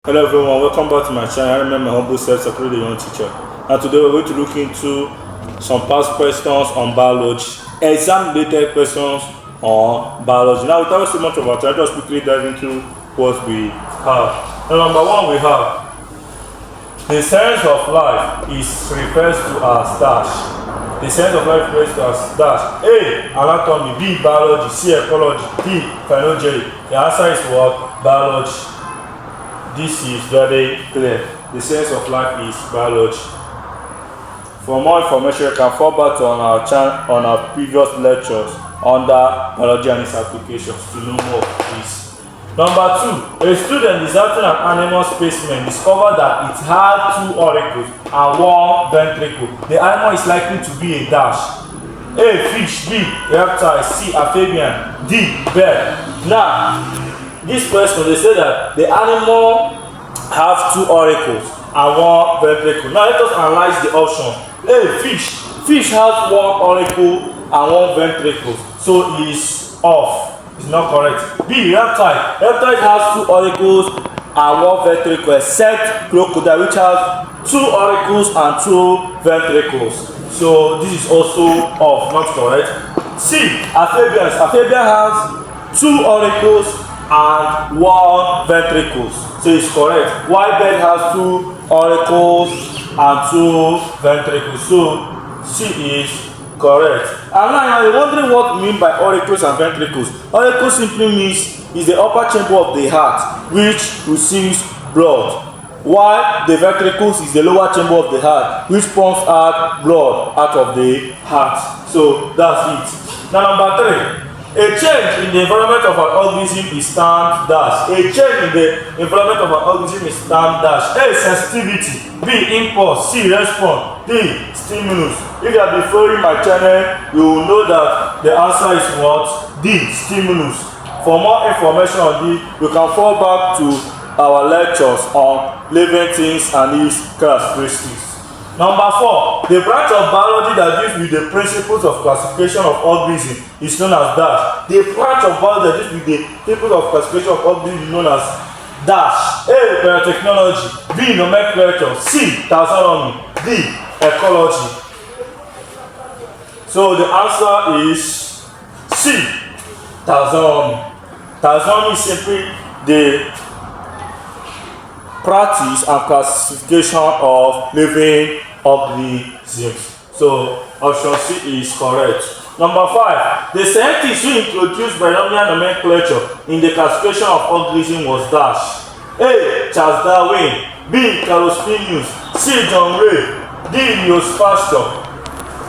Hello everyone, welcome back to my channel. I remember my humble self, Secretary the Young Teacher. And today we're going to look into some past questions on biology, exam-related questions on biology. Now, without so much of our time, just quickly dive into what we have. Now, number one, we have the science of life is refers to as dash. The science of life refers to as dash. A. Anatomy. B. Biology. C. Ecology. D. Phylogeny. The answer is what? Biology. This is very clear. The science of life is biology. For more information, you can fall back on our channel on our previous lectures under biology and its applications to know more of this. Number two, a student inserting an animal specimen discovered that it had 2 auricles and 1 ventricle. The animal is likely to be a dash. A. Fish. B. Reptile. C. Amphibian. D. Bird. Now, this question, they say that the animal have 2 auricles and 1 ventricle. Now let us analyze the option. A. Fish. Fish has 1 auricle and 1 ventricle, so it is off. It's not correct. B. Reptile. Reptile has 2 auricles and 1 ventricle, except crocodile, which has 2 auricles and 2 ventricles. So this is also off, not correct. C. Amphibians. Amphibian has 2 auricles and 1 ventricles, so it's correct. While bird has 2 auricles and 2 ventricles, so C is correct. And now you're wondering what we mean by auricles and ventricles. Auricle simply means is the upper chamber of the heart which receives blood, while the ventricles is the lower chamber of the heart which pumps out blood out of the heart. So that's it. Now number 3. A change in the environment of an organism is termed dash. A change in the environment of an organism is termed dash. A. Sensitivity. B. Impulse. C. Response. D. Stimulus. If you have been following my channel, you will know that the answer is what? D. Stimulus. For more information on D, you can fall back to our lectures on living things and its characteristics. Number 4, the branch of biology that deals with the principles of classification of organisms is known as dash. The branch of biology that deals with the principles of classification of organisms is known as dash. A. Biotechnology. B. Nomenclature. C. Taxonomy. D. Ecology. So the answer is C. Taxonomy. Taxonomy is simply the practice and classification of living organisms. So option C is correct. Number 5, the scientist who introduced binomial nomenclature in the classification of organisms was dash. A. Charles Darwin. B. Carl Linnaeus. C. John Ray. D. Louis Pasteur.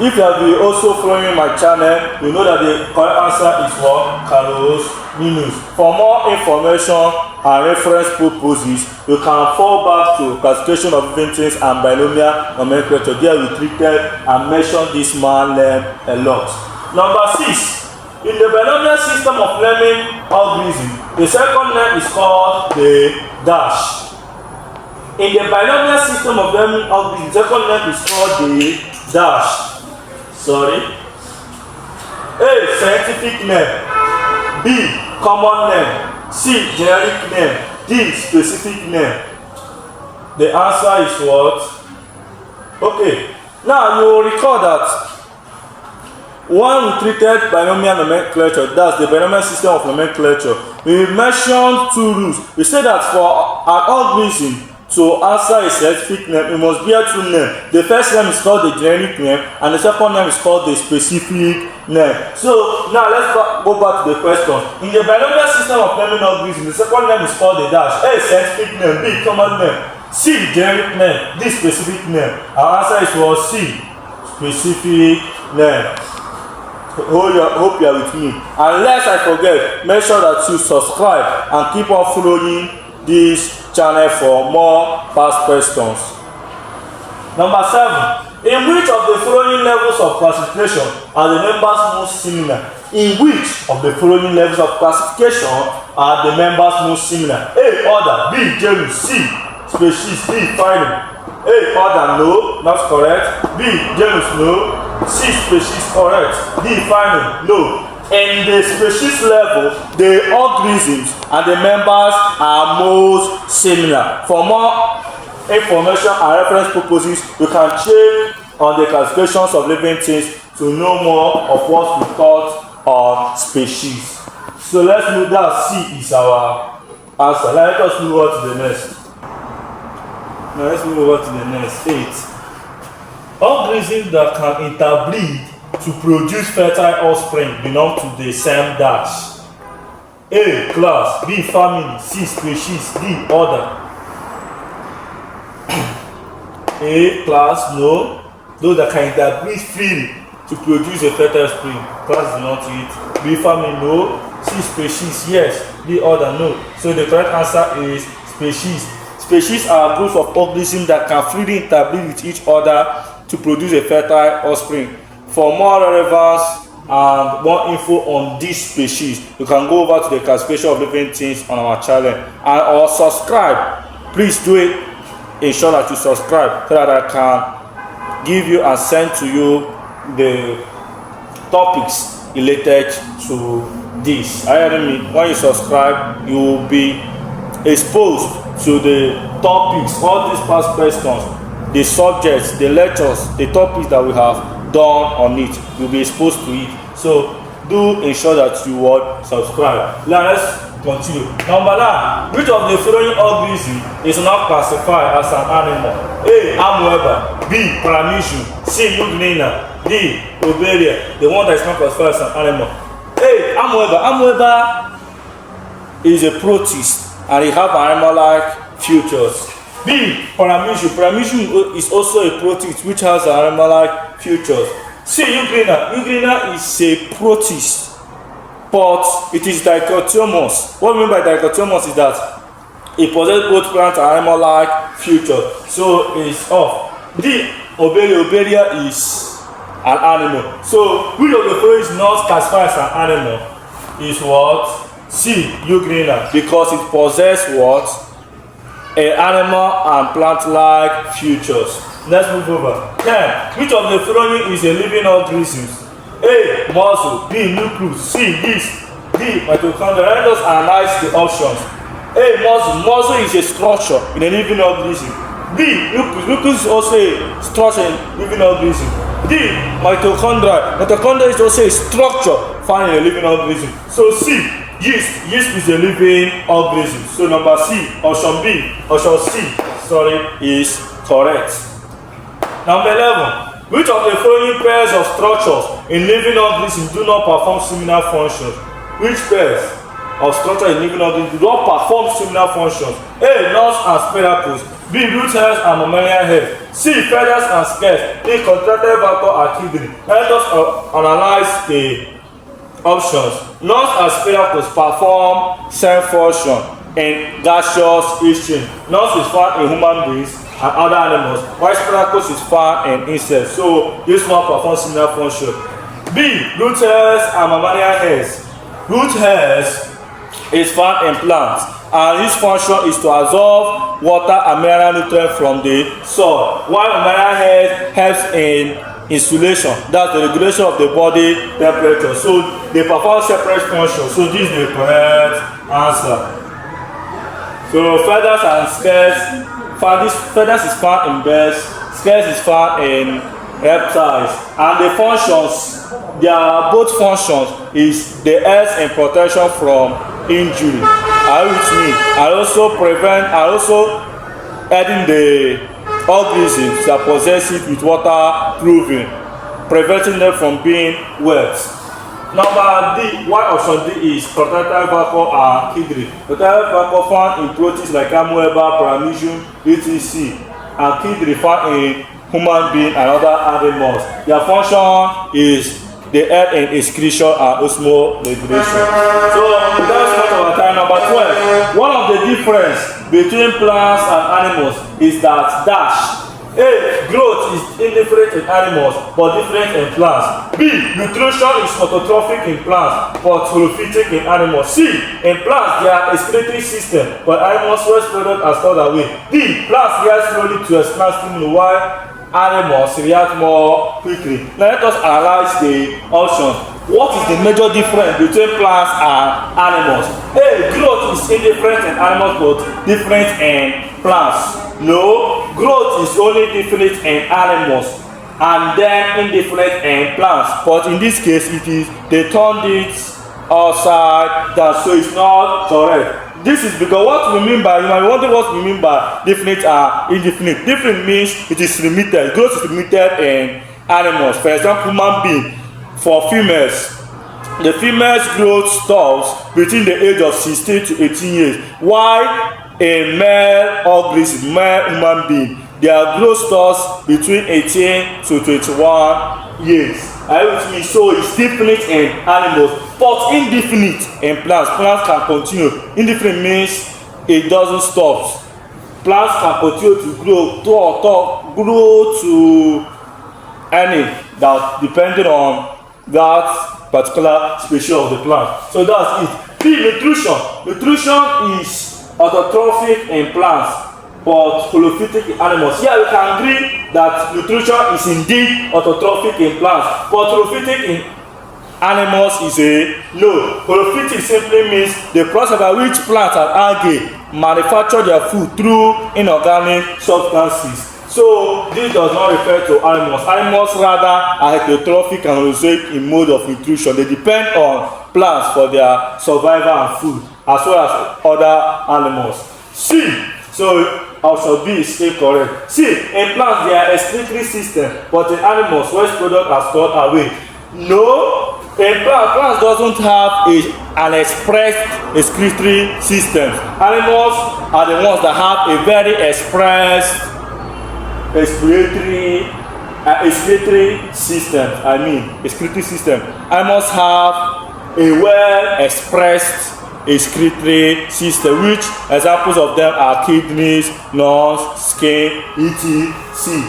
If you have been also following my channel, you know that the correct answer is what? Carl Linnaeus. For more information and reference purposes, you can fall back to classification of living things and binomial nomenclature. There we treated and mentioned this man name a lot. Number 6, in the binomial system of learning organism, the second name is called the dash. In the binomial system of learning organism, the second name is called the dash. Sorry. A. Scientific name. B. Common name. C. Generic name. D. Specific name. The answer is what? Okay. Now you will recall that when we treated binomial nomenclature, that's the binomial system of nomenclature, we mentioned 2 rules. We said that for an organism to answer a scientific name, it must bear 2 names. The first name is called the generic name, and the second name is called the specific name. So now let's go back to the question. In the binomial system of learning organisms, the second name is called the dash. A. Scientific name. B. Common name. C. Generic name. D. Specific name. Our answer is for C. Specific name. Hope you are with me. And lest I forget, make sure that you subscribe and keep on following this channel for more past questions. Number 7, in which of the following levels of classification are the members most similar? In which of the following levels of classification are the members most similar? A. Order. B. Genus. C. Species. D. Phylum. A. Order. No, not correct. B. Genus. No. C. Species. Correct. D. Phylum. No. In the species level, the organisms and the members are most similar. For more information and reference purposes, you can check on the classifications of living things to know more of what we thought species. So let's move that. C is our answer. Let us move on to the next. Now let's move over to the next. 8. Organisms that can interbreed to produce fertile offspring belong to the same dash. A. Class. B. Family. C. Species. D. Order. A. Class. No. Those that can interbreed freely to produce a fertile spring. Class is not it. B. Family. No. C. Species. Yes. D. Order. No. So the correct answer is species. Species are groups of organisms that can freely interbreed with each other to produce a fertile offspring. For more relevance and more info on this species, you can go over to the classification of living things on our channel or subscribe. Please do it. Ensure that you subscribe so that I can give you and send to you the topics related to this. When you subscribe, you will be exposed to the topics, all these past questions, the subjects, the lectures, the topics that we have done on it. You'll be exposed to it. So do ensure that you will subscribe. Now let's continue. Number 9. Which of the following organisms is not classified as an animal? A. Amoeba. B. Paramecium. C. Euglena. D. Lobelia. The one that is not classified as an animal. A. Amoeba. Amoeba is a protist and it have animal-like features. B. Paramecium. Paramecium is also a protist which has animal-like features. C. Euglena. Euglena is a protist, but it is dichotomous. What we mean by dichotomous is that it possesses both plant and animal-like features. So it's off. D. Obelia. Obelia is an animal. So which of the following is not classified as an animal? Is what? C. Euglena, because it possesses what? An animal and plant-like features. Let's move over. 10. Which of the following is a living organism? A. Muscle. B. Nucleus. C. Yeast. D. Mitochondria. Let us analyze the options. A. Muscle. Muscle is a structure in a living organism. B. Nucleus. Nucleus is also a structure in a living organism. D. Mitochondria. Mitochondria is also a structure found in a living organism. So C. Yeast. Yeast is a living organism. So number C, option B, option C, is correct. Number 11. Which of the following pairs of structures in living organisms do not perform similar functions? Which pairs of structures in living organisms do not perform similar functions? A. Nuts and spiracles. B. Root hairs and mammalian hairs. C. Feathers and scales. D. Contractile vapor and kidney. Let us analyze the options. Nuts and spiracles perform same function in gaseous exchange. Nuts is found in human beings and other animals, while spiracles is found in insects. So this one performs similar function. B. Root hairs and mammalian hairs. Root hairs is found in plants, and its function is to absorb water and mineral nutrients from the soil, while mammalian hairs helps in insulation, that's the regulation of the body temperature. So they perform separate functions. So this is the correct answer. So feathers and scales, feathers is found in birds, scales is found in reptiles, and the functions, their both functions is the helps in protection from injury. Are you with me? And also prevent, and also adding the organisms that possess it with waterproofing, preventing them from being wet. Number D, why option D is contractile vapor and kidney. Contractile vapor found in protists like amoeba, paramecium, etc. and kidney found in human being and other animals. Their function is the help in excretion and osmoregulation. So that's much of our time. Number 12. One of the difference between plants and animals is that dash. A. Growth is indifferent in animals but different in plants. B. Nutrition is phototrophic in plants but holophytic in animals. C. In plants there are excretory system but animals waste product are stored away. D. Plants react slowly to external stimuli while animals react more quickly. Now let us analyze the options. What is the major difference between plants and animals? A, growth is indifferent in animals but different in plants. No, growth is only different in animals and then indifferent in plants. But in this case, they turned it upside down, so it's not correct. This is because what we mean by, you might wonder what we mean by different and indefinite. Different means it is limited. Growth is limited in animals. For example, human being. For females, the female's growth stops between the age of 16 to 18 years, while a male organism, male human being, their growth stops between 18 to 21 years. With me, so it's definite in animals, but indefinite in plants. Plants can continue. Indefinite means it doesn't stop. Plants can continue to grow to any that depending on that particular species of the plant. So that's it. B, nutrition. Nutrition is autotrophic in plants but holophytic in animals. Here we can agree that nutrition is indeed autotrophic in plants, but holophytic in animals is a no. Holophytic simply means the process by which plants and algae manufacture their food through inorganic substances. So this does not refer to animals. Animals rather are heterotrophic and holozoic in mode of nutrition. They depend on plants for their survival and food, as well as other animals. C. So option B is incorrect. C. In plants there are excretory system, but in animals waste products are stored away. No. In plants doesn't have an expressed excretory system. Animals are the ones that have a very expressed excretory system. Excretory system. Animals have a well expressed excretory system, which examples of them are kidneys, lungs, skin, etc.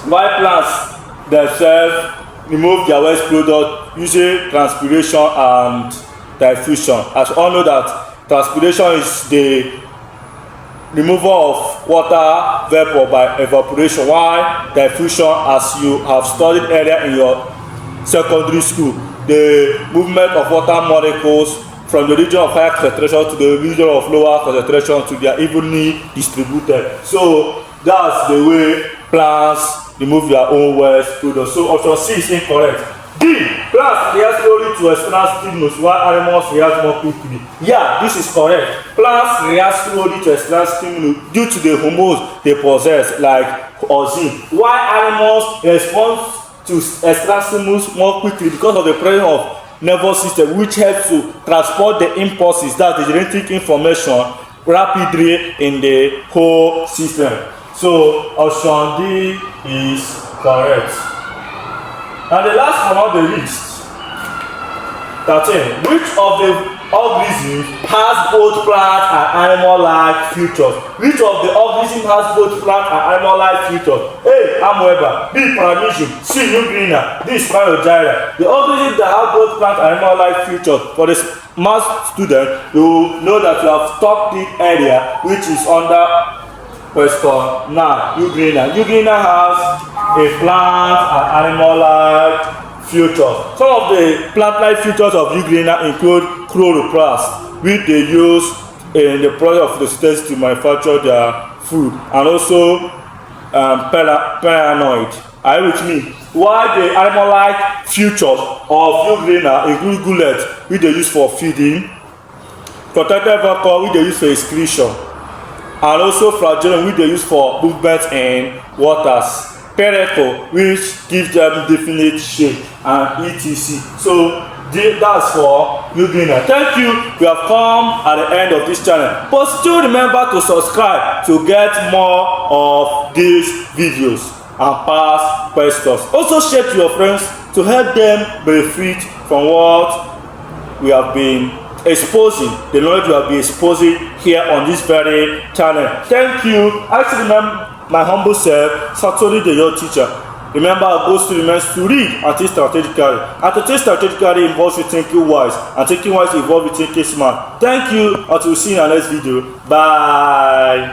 While plants themselves remove their waste product using transpiration and diffusion. As we all know that transpiration is the removal of water vapor by evaporation, while diffusion, as you have studied earlier in your secondary school, the movement of water molecules from the region of higher concentration to the region of lower concentration to they are evenly distributed. So that's the way plants remove their own waste products. So option C is incorrect. D. Plants react slowly to external stimulus while animals react more quickly. Yeah, this is correct. Plants react slowly to external stimulus due to the hormones they possess, like ozone, while animals respond to external stimulus more quickly because of the presence of nervous system, which helps to transport the impulses, that is genetic information, rapidly in the whole system. So option D is correct. And the last one on the list, 13. Which of the organisms has both plant and animal-like features? Which of the organisms has both plant and animal-like features? A. Amoeba. B. Paramecium. C. Euglena. D. Spirogyra. The organisms that have both plant and animal-like features, for the math student, you will know that you have stopped it earlier, which is under question 9. Euglena. Euglena has a plant and animal-like features. Some of the plant-like features of Euglena include chloroplast, which they use in the process of photosynthesis to manufacture their food, and also paranoid. Are you with me? While the animal-like features of Euglena include gullet, which they use for feeding, protected vacuole, which they use for excretion, and also flagellum, which they use for movement in waters, pericle, which gives them definite shape, and etc. So that's for Euglena. Thank you. We have come at the end of this channel, but still remember to subscribe to get more of these videos and past questions. Also share to your friends to help them benefit from what we have been exposing, the knowledge we have been exposing here on this very channel. Thank you. Actually, remember my humble self, Satori the your teacher. Remember, our goal still remains to read and think strategically. And to think strategically involves with thinking wise, and thinking wise involves with thinking smart. Thank you. Until we see you in our next video. Bye.